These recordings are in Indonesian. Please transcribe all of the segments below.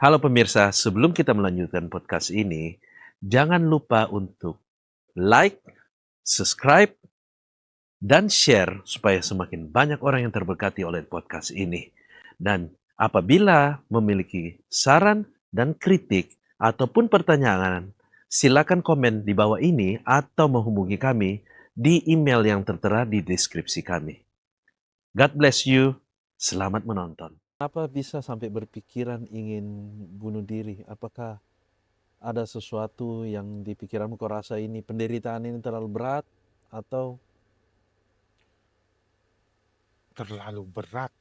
Halo pemirsa, sebelum kita melanjutkan podcast ini, jangan lupa untuk like, subscribe, dan share supaya semakin banyak orang yang terberkati oleh podcast ini. Dan apabila memiliki saran dan kritik ataupun pertanyaan, silakan komen di bawah ini atau menghubungi kami di email yang tertera di deskripsi kami. God bless you. Selamat menonton. Apa bisa sampai berpikiran ingin bunuh diri? Apakah ada sesuatu yang di pikiranmu kau rasa ini penderitaan ini terlalu berat atau Terlalu berat.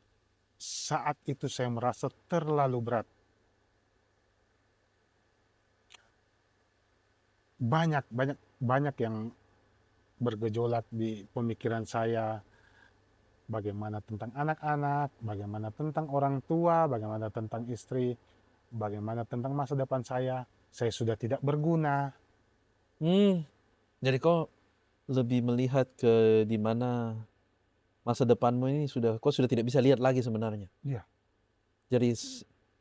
Saat itu saya merasa terlalu berat. Banyak yang bergejolak di pemikiran saya. Bagaimana tentang anak-anak, bagaimana tentang orang tua, bagaimana tentang istri, bagaimana tentang masa depan saya. Saya sudah tidak berguna. jadi kau lebih melihat ke di mana masa depanmu ini kau sudah tidak bisa lihat lagi sebenarnya. Ya, Jadi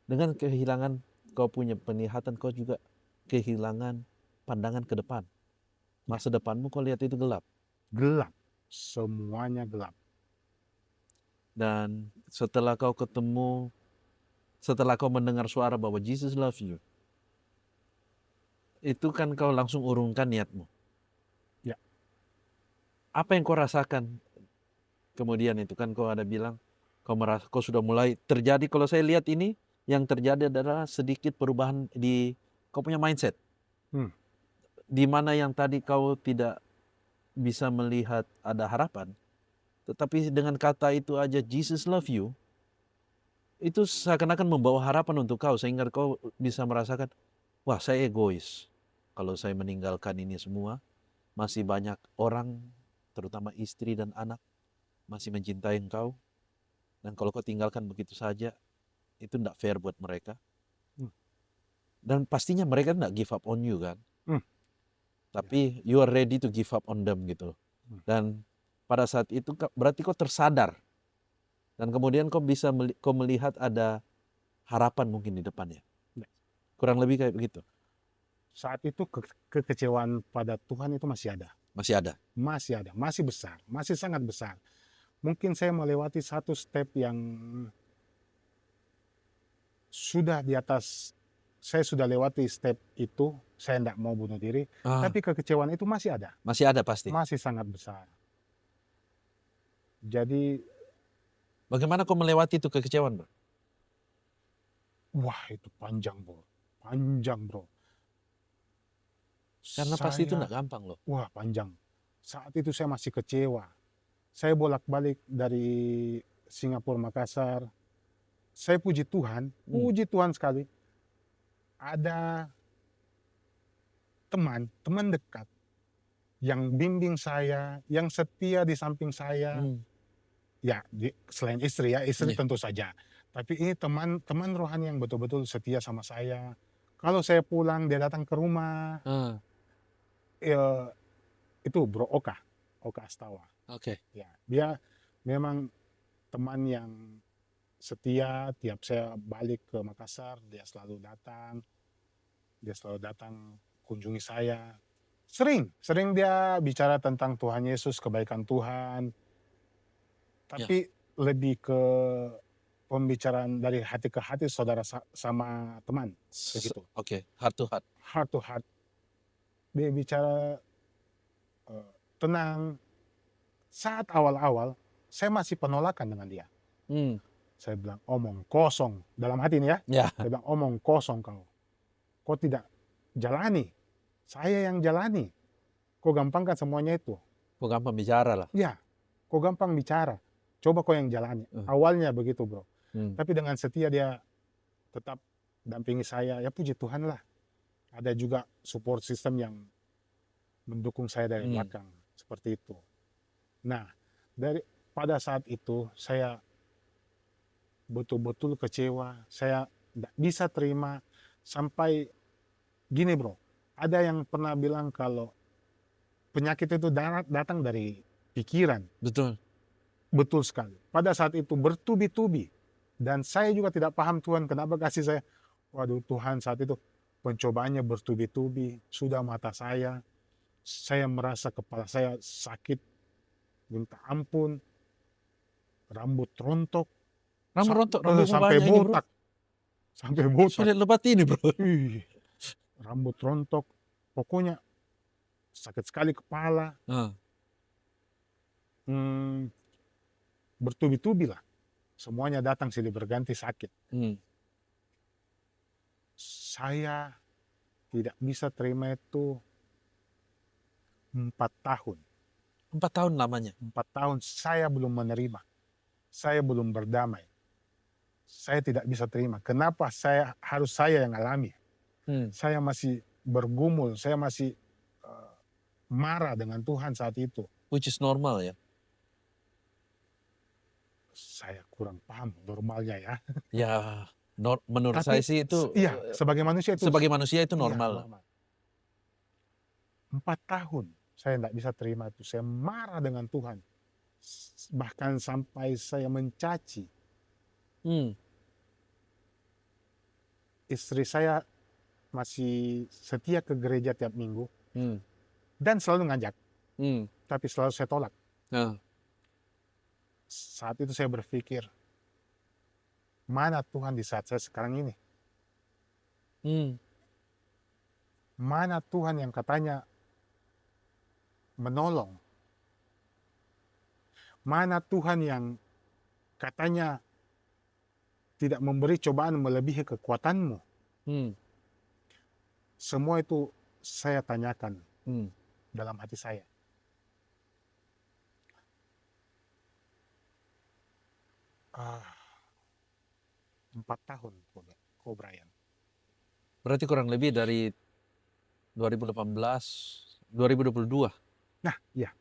dengan kehilangan kau punya penglihatan, kau juga kehilangan pandangan ke depan. ya, Masa depanmu kau lihat itu gelap. gelap. Semuanya gelap. Dan setelah kau mendengar suara bahwa Jesus love you, itu kan kau langsung urungkan niatmu. Ya, Apa yang kau rasakan kemudian itu kan kau ada bilang kau sudah mulai terjadi. Kalau saya lihat ini yang terjadi adalah sedikit perubahan di kau punya mindset, hmm, di mana yang tadi kau tidak bisa melihat ada harapan, tetapi dengan kata itu aja Jesus love you, itu seakan-akan membawa harapan untuk kau sehingga kau bisa merasakan, wah saya egois kalau saya meninggalkan ini semua, masih banyak orang terutama istri dan anak masih mencintai engkau. Dan kalau kau tinggalkan begitu saja, itu tidak fair buat mereka. hmm, Dan pastinya mereka tidak give up on you kan. hmm, ya, Tapi you are ready to give up on them gitu. hmm, Dan pada saat itu berarti kau tersadar. Dan kemudian kau melihat ada harapan mungkin di depannya. ya. Kurang lebih kayak begitu. Saat itu kekecewaan pada Tuhan itu masih ada. Masih ada. Masih ada, masih besar, masih sangat besar. Mungkin saya melewati satu step yang sudah di atas, saya sudah lewati step itu, saya tidak mau bunuh diri, Ah, tapi kekecewaan itu masih ada, masih ada pasti. masih sangat besar. Jadi, Bagaimana kau melewati itu kekecewaan, bro? wah itu panjang bro, panjang bro. Karena pasti itu Saya, tidak gampang loh. wah panjang. Saat itu saya masih kecewa. Saya bolak-balik dari Singapura, Makassar. Saya Hmm. puji Tuhan sekali. Ada teman dekat yang bimbing saya, yang setia di samping saya. Hmm. Ya, selain istri ya, istri Iya. tentu saja. Tapi ini teman rohani yang betul-betul setia sama saya. Kalau saya pulang, dia datang ke rumah. Ah, Eh, itu Bro Oka, Oka Astawa. oke. Ya, dia memang teman yang setia. Tiap saya balik ke Makassar, dia selalu datang kunjungi saya. Sering dia bicara tentang Tuhan Yesus, kebaikan Tuhan, Ya. tapi lebih ke pembicaraan dari hati ke hati, saudara sama teman, begitu. Oke, heart to heart. Heart to heart. Dia bicara tenang. Saat awal-awal, saya masih penolakan dengan dia. Hmm. Saya bilang, omong kosong. Dalam hati ini ya, Ya. saya bilang, omong kosong kau. Kau tidak jalani. Saya yang jalani. Kau gampangkan semuanya itu. Kau gampang bicara lah. Ya, kau gampang bicara. Coba kau yang jalani. Awalnya begitu bro. Hmm. Tapi dengan setia dia tetap dampingi saya. Ya puji Tuhan lah. Ada juga support system yang mendukung saya dari belakang. Seperti itu. Nah, pada saat itu saya betul-betul kecewa. Saya tidak bisa terima. Sampai gini bro. Ada yang pernah bilang kalau penyakit itu datang dari pikiran. Betul. Betul sekali. Pada saat itu bertubi-tubi. Dan saya juga tidak paham Tuhan kenapa kasih saya. Waduh, Tuhan, saat itu pencobaannya bertubi-tubi, sudah mata saya merasa kepala saya sakit, minta ampun, rambut rontok, Rambutmu sampai banyak ini bro. botak, sampai botak. Sulit lebat ini bro. Ih, rambut rontok, pokoknya sakit sekali kepala, Ah, hmm, bertubi-tubi lah. Semuanya datang silih berganti sakit. hmm. Saya tidak bisa terima itu 4 tahun. 4 tahun lamanya. 4 tahun saya belum menerima. Saya belum berdamai. Saya tidak bisa terima. Kenapa harus saya yang alami? Hmm. Saya masih bergumul, saya masih marah dengan Tuhan saat itu. Which is normal ya. Saya kurang paham normalnya ya. Ya, menurut Tapi saya sih itu iya, sebagai manusia itu sebagai manusia itu iya, normal. 4 tahun saya tidak bisa terima itu. Saya marah dengan Tuhan. Bahkan sampai saya mencaci. Hmm. Istri saya masih setia ke gereja tiap minggu Hmm. dan selalu ngajak, Hmm. tapi selalu saya tolak. Ah. Saat itu saya berpikir, mana Tuhan di saat saya sekarang ini? Hmm. Mana Tuhan yang katanya menolong? Mana Tuhan yang katanya tidak memberi cobaan melebihi kekuatanmu? Hmm. Semua itu saya tanyakan Hmm. dalam hati saya. Ah, 4 tahun, Ko Brian. Berarti kurang lebih dari 2018, 2022. Nah, iya,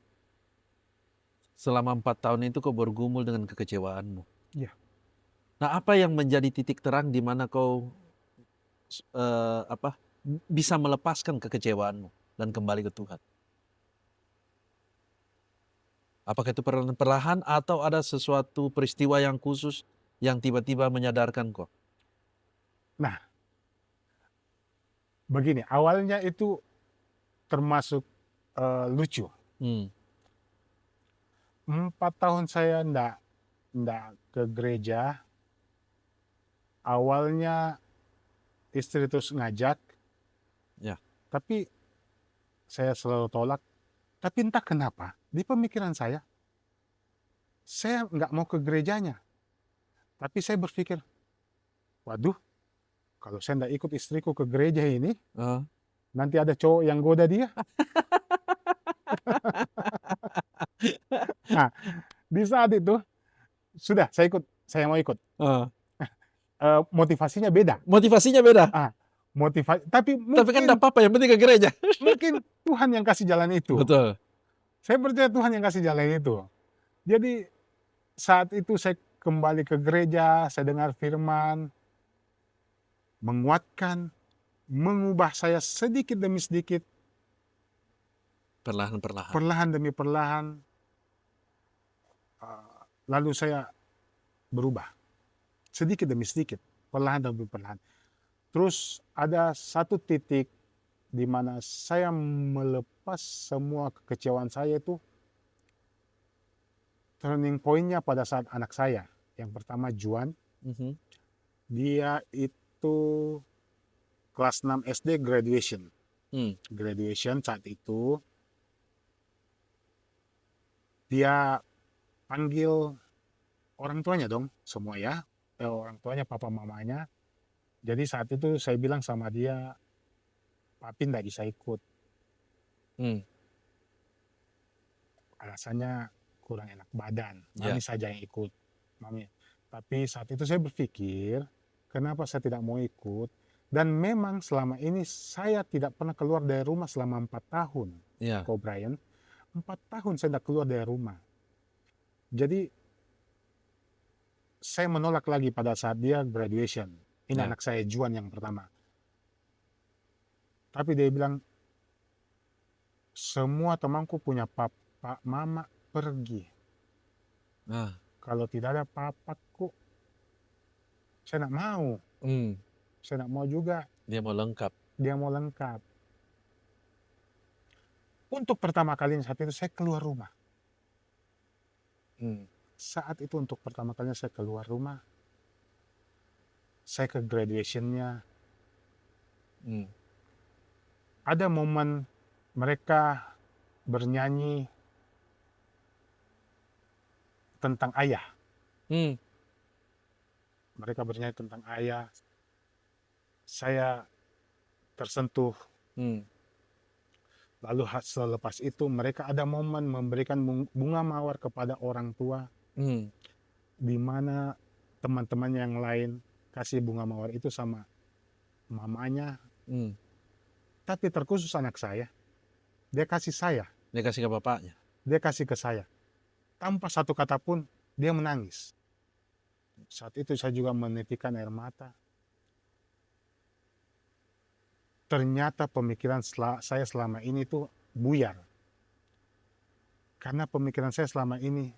Selama 4 tahun itu kau bergumul dengan kekecewaanmu. iya. Nah, apa yang menjadi titik terang di mana kau bisa melepaskan kekecewaanmu dan kembali ke Tuhan? Apakah itu perlahan atau ada sesuatu peristiwa yang khusus yang tiba-tiba menyadarkan kau? Nah, begini, awalnya itu termasuk lucu. Hmm. 4 tahun saya ndak ke gereja. Awalnya istri terus ngajak, Ya. tapi saya selalu tolak. Tapi entah kenapa, di pemikiran saya nggak mau ke gerejanya. Tapi saya berpikir, waduh, kalau saya ndak ikut istriku ke gereja ini, Ah. nanti ada cowok yang goda dia. Nah, di saat itu, sudah saya mau ikut. Ah. Motivasinya beda. Motivasinya beda. Tapi Tapi kan tidak apa-apa, yang penting ke gereja. mungkin Tuhan yang kasih jalan itu. Betul. Saya percaya Tuhan yang kasih jalan itu. Jadi saat itu saya kembali ke gereja, saya dengar firman, menguatkan, mengubah saya sedikit demi sedikit, Perlahan-perlahan. perlahan demi perlahan. Lalu saya berubah, sedikit demi sedikit, perlahan demi perlahan. Terus ada satu titik di mana saya melepas semua kekecewaan saya itu, turning point-nya pada saat anak saya. Yang pertama Juan, Mhm. dia itu kelas 6 SD graduation. Hmm. Graduation saat itu, dia panggil orang tuanya dong, semua ya. Orang tuanya, papa mamanya. Jadi saat itu saya bilang sama dia, papi nggak bisa ikut. Hmm. Alasannya kurang enak badan, Ya. mami saja yang ikut. Mami. Tapi saat itu saya berpikir, kenapa saya tidak mau ikut? Dan memang selama ini saya tidak pernah keluar dari rumah selama 4 tahun. Ya. Ko Brian, 4 tahun saya tidak keluar dari rumah. Jadi saya menolak lagi pada saat dia graduation. Ini Ya. anak saya Juan yang pertama. Tapi dia bilang, semua temanku punya papa, mama pergi. Ah. Kalau tidak ada papaku, saya tidak mau. Hmm. Saya tidak mau juga. Dia mau lengkap. Dia mau lengkap. Untuk pertama kalinya saat itu saya keluar rumah. Hmm. Saat itu untuk pertama kalinya saya keluar rumah. Saya ke graduation-nya. Hmm. Ada momen mereka bernyanyi tentang ayah. Hmm. Mereka bernyanyi tentang ayah. Saya tersentuh. Hmm. Lalu selepas itu mereka ada momen memberikan bunga mawar kepada orang tua, Hmm. di mana teman-teman yang lain kasih bunga mawar itu sama mamanya, Hmm. tapi terkhusus anak saya, dia kasih saya, Dia kasih ke bapaknya. dia kasih ke saya. Tanpa satu kata pun dia menangis. Saat itu saya juga menitikkan air mata. Ternyata pemikiran saya selama ini tuh buyar. Karena pemikiran saya selama ini,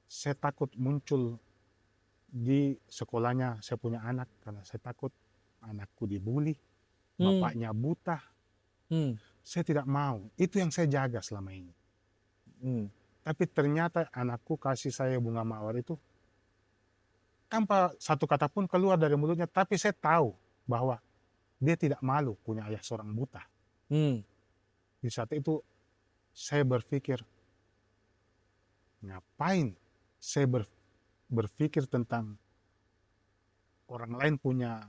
saya takut muncul di sekolahnya saya punya anak, karena saya takut anakku dibully, Hmm. bapaknya buta. Hmm. Saya tidak mau. Itu yang saya jaga selama ini. Hmm. Tapi ternyata anakku kasih saya bunga mawar itu tanpa satu kata pun keluar dari mulutnya. Tapi saya tahu bahwa dia tidak malu punya ayah seorang buta. Hmm. Di saat itu saya berpikir, ngapain saya berpikir tentang orang lain punya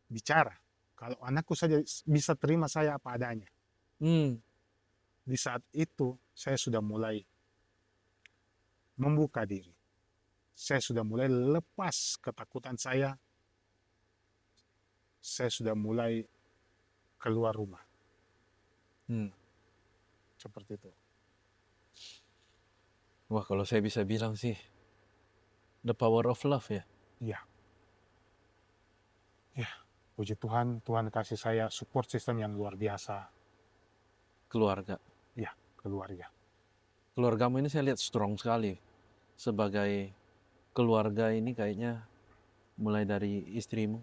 bicara, kalau anakku saja bisa terima saya apa adanya. Hmm. Di saat itu saya sudah mulai membuka diri. Saya sudah mulai lepas ketakutan saya. Saya sudah mulai keluar rumah. Hmm. Seperti itu. Wah, kalau saya bisa bilang sih, the power of love ya. Ya, ya, puji Tuhan, Tuhan kasih saya support system yang luar biasa. Keluarga. Ya, keluarga. Keluargamu ini saya lihat strong sekali. Sebagai keluarga ini kayaknya mulai dari istrimu,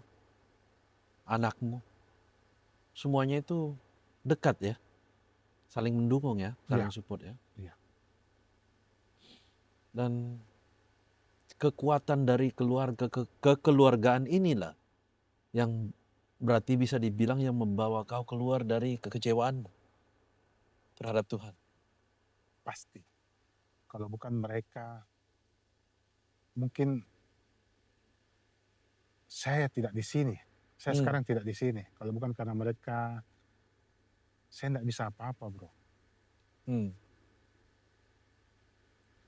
anakmu, semuanya itu dekat ya. Saling mendukung ya, saling Ya, support ya. ya, Dan kekuatan dari keluarga, kekeluargaan inilah yang berarti bisa dibilang yang membawa kau keluar dari kekecewaanmu terhadap Tuhan. pasti. Kalau bukan mereka, mungkin saya tidak di sini. Saya Hmm. sekarang tidak di sini. Kalau bukan karena mereka, saya tidak bisa apa-apa, bro. Hmm.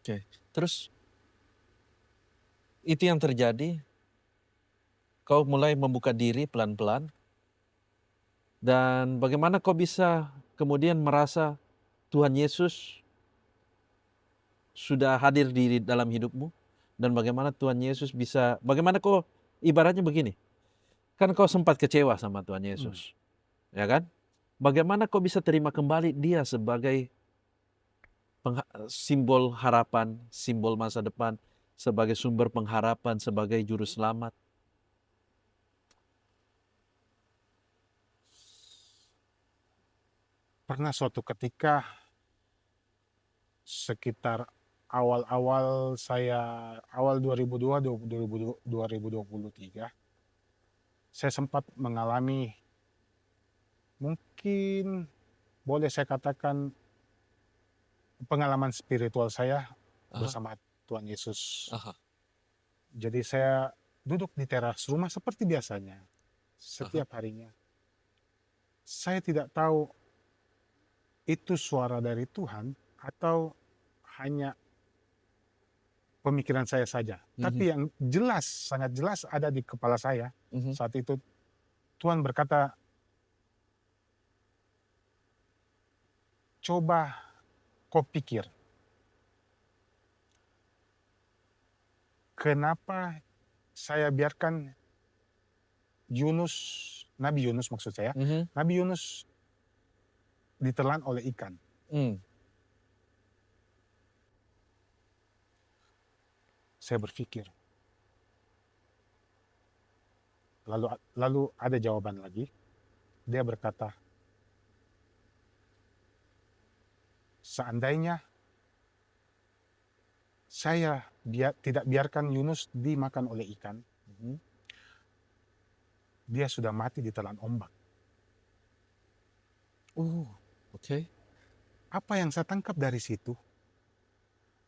Oke. Terus itu yang terjadi, kau mulai membuka diri pelan-pelan. Dan bagaimana kau bisa kemudian merasa Tuhan Yesus sudah hadir di dalam hidupmu? Dan bagaimana Tuhan Yesus bisa, bagaimana kau ibaratnya begini, kan kau sempat kecewa sama Tuhan Hmm. Yesus, ya kan? Bagaimana kau bisa terima kembali dia sebagai simbol harapan, simbol masa depan, sebagai sumber pengharapan, sebagai juru selamat? Pernah suatu ketika, sekitar awal-awal saya, awal 2002, 2023, saya sempat mengalami, mungkin boleh saya katakan, pengalaman spiritual saya Aha, bersama Tuhan Yesus. aha, Jadi saya duduk di teras rumah seperti biasanya, aha. setiap harinya. Saya tidak tahu itu suara dari Tuhan atau hanya pemikiran saya saja. Mhm, Tapi yang jelas, sangat jelas ada di kepala saya mhm, saat itu, Tuhan berkata, coba kau pikir, kenapa saya biarkan Yunus, Nabi Yunus maksud saya, mhm, Nabi Yunus ditelan oleh ikan. hmm, Saya berpikir, Lalu ada jawaban lagi. Dia berkata, seandainya saya tidak biarkan Yunus dimakan oleh ikan, Mhm. dia sudah mati ditelan ombak. Oke. Apa yang saya tangkap dari situ?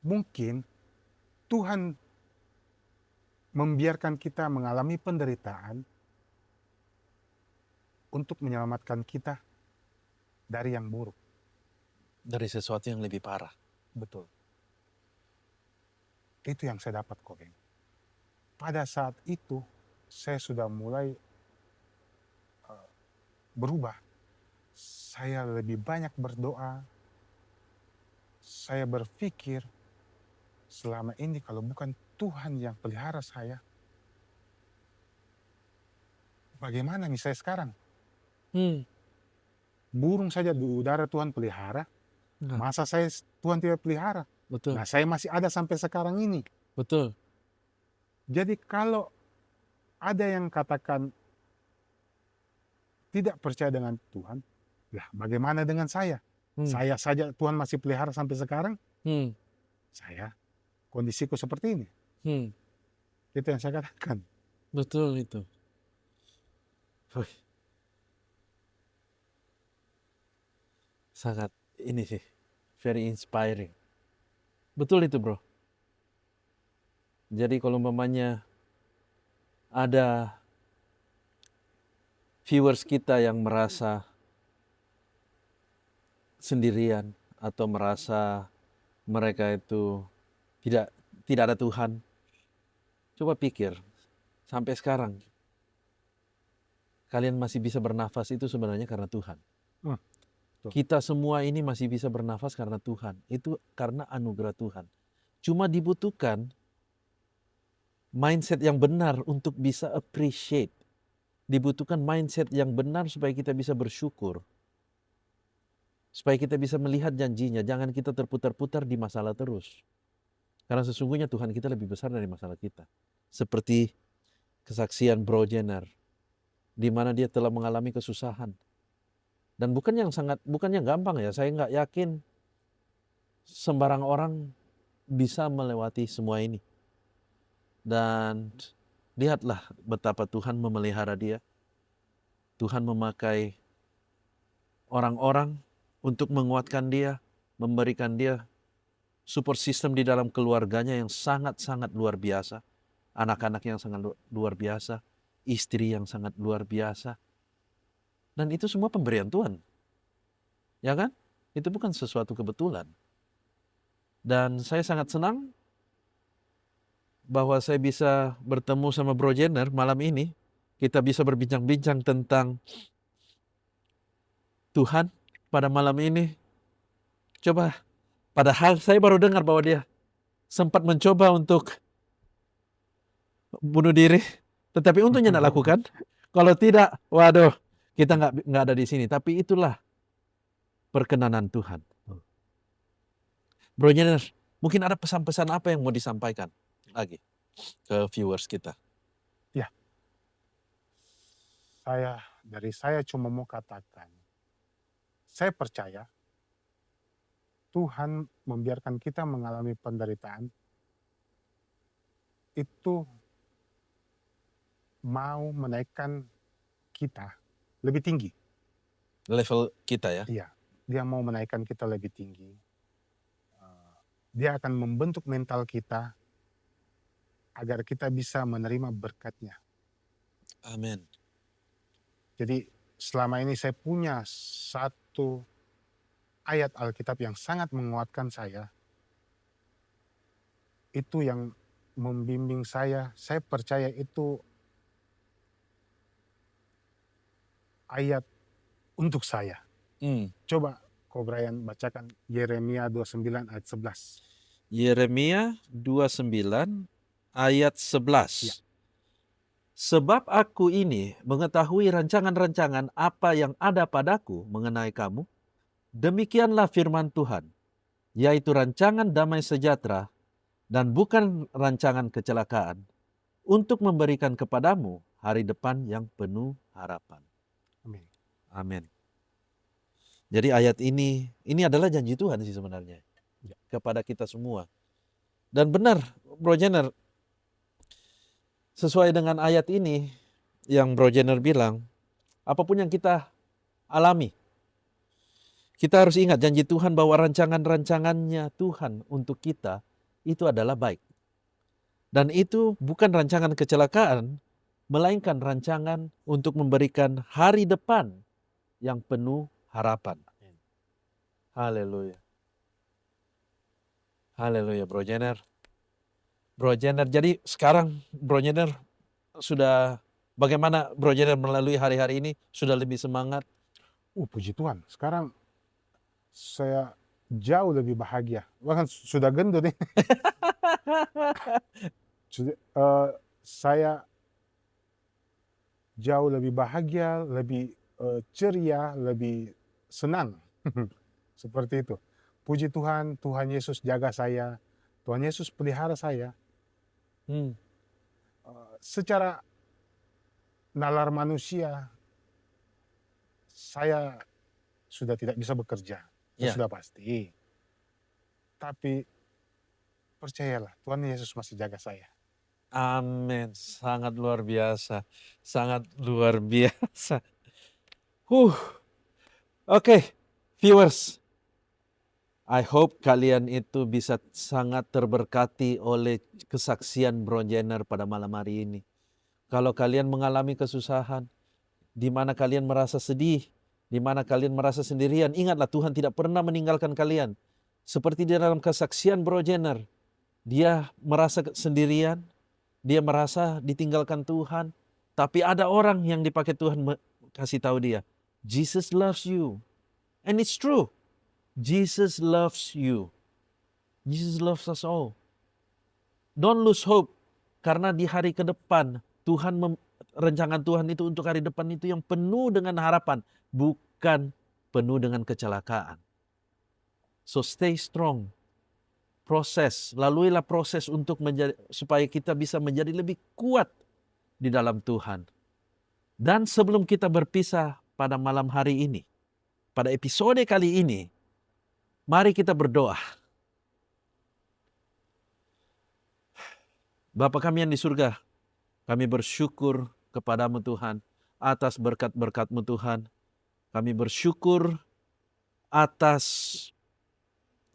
Mungkin Tuhan membiarkan kita mengalami penderitaan untuk menyelamatkan kita dari yang buruk. Dari sesuatu yang lebih parah. Betul. Itu yang saya dapat, Kobeng. Pada saat itu, saya sudah mulai berubah. Saya lebih banyak berdoa. Saya berpikir, selama ini kalau bukan Tuhan yang pelihara saya, bagaimana nih saya sekarang? Burung saja di udara Tuhan pelihara, Nah, masa saya Tuhan tidak pelihara? betul. Nah, saya masih ada sampai sekarang ini. Betul. Jadi kalau ada yang katakan tidak percaya dengan Tuhan, lah bagaimana dengan saya? Saya saja Tuhan masih pelihara sampai sekarang, saya kondisiku seperti ini. Itu yang saya katakan. Betul itu. Wih. Sangat ini sih, very inspiring. Betul itu, bro. Jadi kalau umpamanya ada viewers kita yang merasa sendirian atau merasa mereka itu tidak ada Tuhan, coba pikir sampai sekarang kalian masih bisa bernafas itu sebenarnya karena Tuhan. Betul. Kita semua ini masih bisa bernafas karena Tuhan. Itu karena anugerah Tuhan. Cuma dibutuhkan mindset yang benar untuk bisa appreciate. Dibutuhkan mindset yang benar supaya kita bisa bersyukur. Supaya kita bisa melihat janjinya. Jangan kita terputar-putar di masalah terus. Karena sesungguhnya Tuhan kita lebih besar dari masalah kita. Seperti kesaksian Bro Jenner, di mana dia telah mengalami kesusahan. Dan bukan yang gampang ya. Saya nggak yakin sembarang orang bisa melewati semua ini. Dan lihatlah betapa Tuhan memelihara dia. Tuhan memakai orang-orang untuk menguatkan dia, memberikan dia support system di dalam keluarganya yang sangat-sangat luar biasa. Anak-anak yang sangat luar biasa. Istri yang sangat luar biasa. Dan itu semua pemberian Tuhan. Ya kan? Itu bukan sesuatu kebetulan. Dan saya sangat senang bahwa saya bisa bertemu sama Bro Jenner malam ini. Kita bisa berbincang-bincang tentang Tuhan pada malam ini. Coba, padahal saya baru dengar bahwa dia sempat mencoba untuk bunuh diri. Tetapi untungnya tidak lakukan. Kalau tidak, waduh, kita nggak ada di sini. Tapi itulah perkenanan Tuhan. Bro Jenner, mungkin ada pesan-pesan apa yang mau disampaikan lagi ke viewers kita? Saya cuma mau katakan, saya percaya Tuhan membiarkan kita mengalami penderitaan itu mau menaikkan kita lebih tinggi. Level kita ya? Iya, dia mau menaikkan kita lebih tinggi. Dia akan membentuk mental kita agar kita bisa menerima berkat-Nya. Amin. Jadi selama ini saya punya satu ayat Alkitab yang sangat menguatkan saya. Itu yang membimbing saya percaya itu ayat untuk saya. Coba Ko Brian bacakan Yeremia 29 ayat 11. Yeremia 29 ayat 11. Ya. Sebab aku ini mengetahui rancangan-rancangan apa yang ada padaku mengenai kamu. Demikianlah firman Tuhan, yaitu rancangan damai sejahtera dan bukan rancangan kecelakaan, untuk memberikan kepadamu hari depan yang penuh harapan. Amin. Amin. Jadi ayat ini adalah janji Tuhan sih sebenarnya Ya. kepada kita semua. Dan benar, Bro Jenner, sesuai dengan ayat ini yang Bro Jenner bilang, apapun yang kita alami, kita harus ingat janji Tuhan bahwa rancangan-rancangannya Tuhan untuk kita itu adalah baik. Dan itu bukan rancangan kecelakaan, melainkan rancangan untuk memberikan hari depan yang penuh harapan. Haleluya. Haleluya, Bro Jenner. Bro Jenner, jadi sekarang Bro Jenner sudah, bagaimana Bro Jenner melalui hari-hari ini? Sudah lebih semangat? Puji Tuhan. Sekarang saya jauh lebih bahagia. Bahkan sudah gendut nih. Saya jauh lebih bahagia, lebih ceria, lebih senang. Seperti itu. Puji Tuhan, Tuhan Yesus jaga saya, Tuhan Yesus pelihara saya. Secara nalar manusia, saya sudah tidak bisa bekerja, itu sudah pasti. Tapi percayalah, Tuhan Yesus masih jaga saya. Amin, sangat luar biasa, sangat luar biasa. Oke, viewers, I hope kalian itu bisa sangat terberkati oleh kesaksian Bro Jenner pada malam hari ini. Kalau kalian mengalami kesusahan, di mana kalian merasa sedih, di mana kalian merasa sendirian, ingatlah Tuhan tidak pernah meninggalkan kalian. Seperti di dalam kesaksian Bro Jenner, dia merasa sendirian, dia merasa ditinggalkan Tuhan, tapi ada orang yang dipakai Tuhan kasih tahu dia, Jesus loves you. And it's true. Jesus loves you. Jesus loves us all. Don't lose hope. Karena di hari ke depan, rancangan Tuhan itu untuk hari depan itu yang penuh dengan harapan. Bukan penuh dengan kecelakaan. So stay strong. Laluilah proses untuk supaya kita bisa menjadi lebih kuat di dalam Tuhan. Dan sebelum kita berpisah pada malam hari ini, pada episode kali ini, mari kita berdoa. Bapa kami yang di surga, kami bersyukur kepadamu Tuhan, atas berkat-berkat-Mu Tuhan. Kami bersyukur atas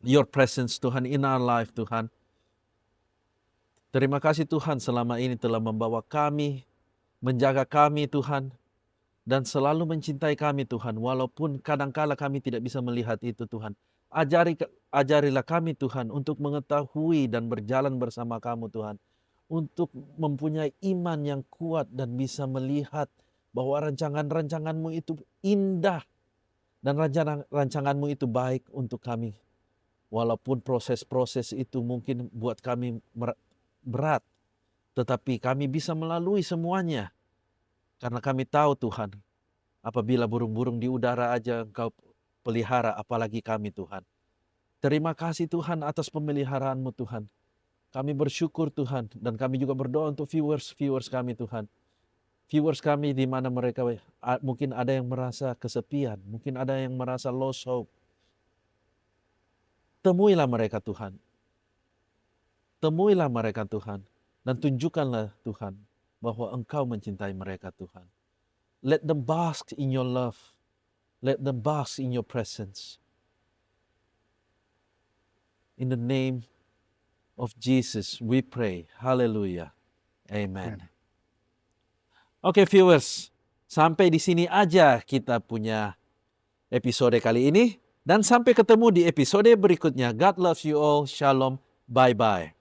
Your presence Tuhan in our life Tuhan. Terima kasih Tuhan selama ini telah membawa kami, menjaga kami Tuhan, dan selalu mencintai kami Tuhan, walaupun kadangkala kami tidak bisa melihat itu Tuhan. Ajarilah kami Tuhan untuk mengetahui dan berjalan bersama kamu Tuhan. Untuk mempunyai iman yang kuat dan bisa melihat bahwa rancangan-rancangan-Mu itu indah. Dan rancangan-mu itu baik untuk kami. Walaupun proses-proses itu mungkin buat kami berat. Tetapi kami bisa melalui semuanya. Karena kami tahu Tuhan, apabila burung-burung di udara aja Engkau pelihara, apalagi kami Tuhan. Terima kasih Tuhan atas pemeliharaanmu Tuhan. Kami bersyukur Tuhan, dan kami juga berdoa untuk viewers kami Tuhan. Viewers kami di mana mereka mungkin ada yang merasa kesepian, mungkin ada yang merasa lost hope. Temuilah mereka Tuhan. Temuilah mereka Tuhan, dan tunjukkanlah Tuhan bahwa Engkau mencintai mereka Tuhan. Let them bask in your love. Let them bask in your presence. In the name of Jesus we pray. Hallelujah. Amen. Oke viewers, sampai di sini aja kita punya episode kali ini. Dan sampai ketemu di episode berikutnya. God loves you all. Shalom. Bye-bye.